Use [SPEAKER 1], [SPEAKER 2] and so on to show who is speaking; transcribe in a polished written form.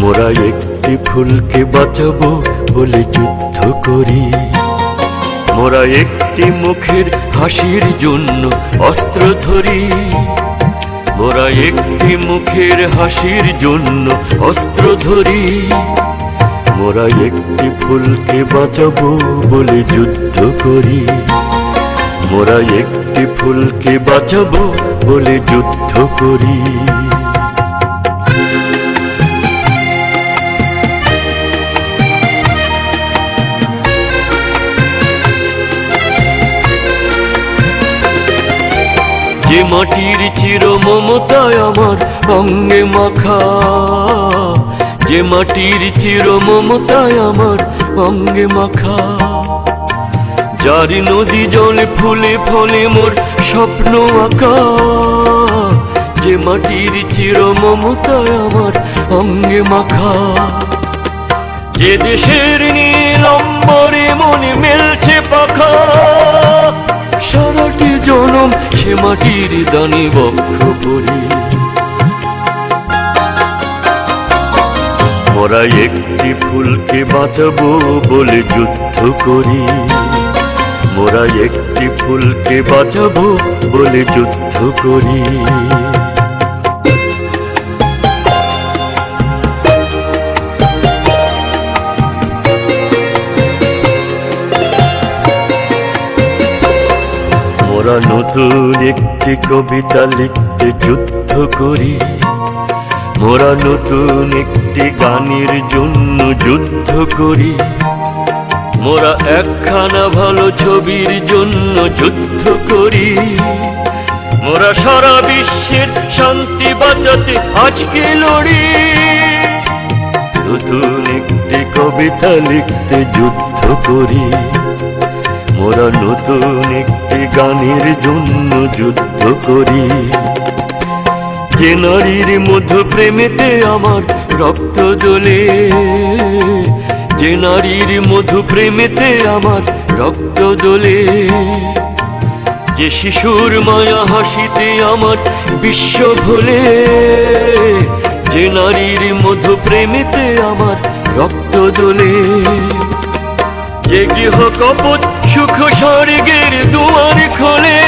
[SPEAKER 1] মোরা একটি ফুলকে বাঁচাবো বলে যুদ্ধ করি। মোরা একটি মুখের হাসির জন্য অস্ত্র ধরি। মোরা একটি মুখের হাসির জন্য অস্ত্র ধরি। মোরা একটি ফুলকে বাঁচাবো বলে যুদ্ধ করি। মোরা একটি ফুলকে বাঁচাবো বলে যুদ্ধ করি। যে মাটির চির মমতায় আমার অঙ্গে মাখা, যে মাটির চির মমতায় আমার অঙ্গে মাখা, যার নদী জলে ফুলে ফলে মোর স্বপ্ন আঁকা। যে মাটির চির মমতায় আমার অঙ্গে মাখা, যে দেশের নীল অম্বরে মনে মেলছে পাখা। সারাটি জনম সে মাটির দানে বক্ষ করি। মোরা একটি ফুলকে বাঁচাবো বলে যুদ্ধ করি। মোরা একটি ফুলকে বাঁচাবো বলে যুদ্ধ করি। মোরা নতুন একটি কবিতা লিখতে যুদ্ধ করি। মোরা নতুন একটি গানের জন্য যুদ্ধ করি। মোরা একখানা ভালো ছবির জন্য যুদ্ধ করি। মোরা সারা বিশ্বের শান্তি বাঁচাতে আজকে লড়ি। নতুন একটি কবিতা লিখতে যুদ্ধ করি। মোরা নতুন একটি গানের জন্য যুদ্ধ করি। যে নারীর মধু প্রেমেতে আমার রক্ত জ্বলে, যে নারীর মধু প্রেমেতে আমার রক্ত জ্বলে, যে শিশুর মায়া হাসিতে আমার বিশ্ব ভোলে, যে নারীর মধু প্রেমেতে আমার রক্ত জ্বলে, যে গৃহ কপট সুখ স্বর্গের দুয়ার খোলে।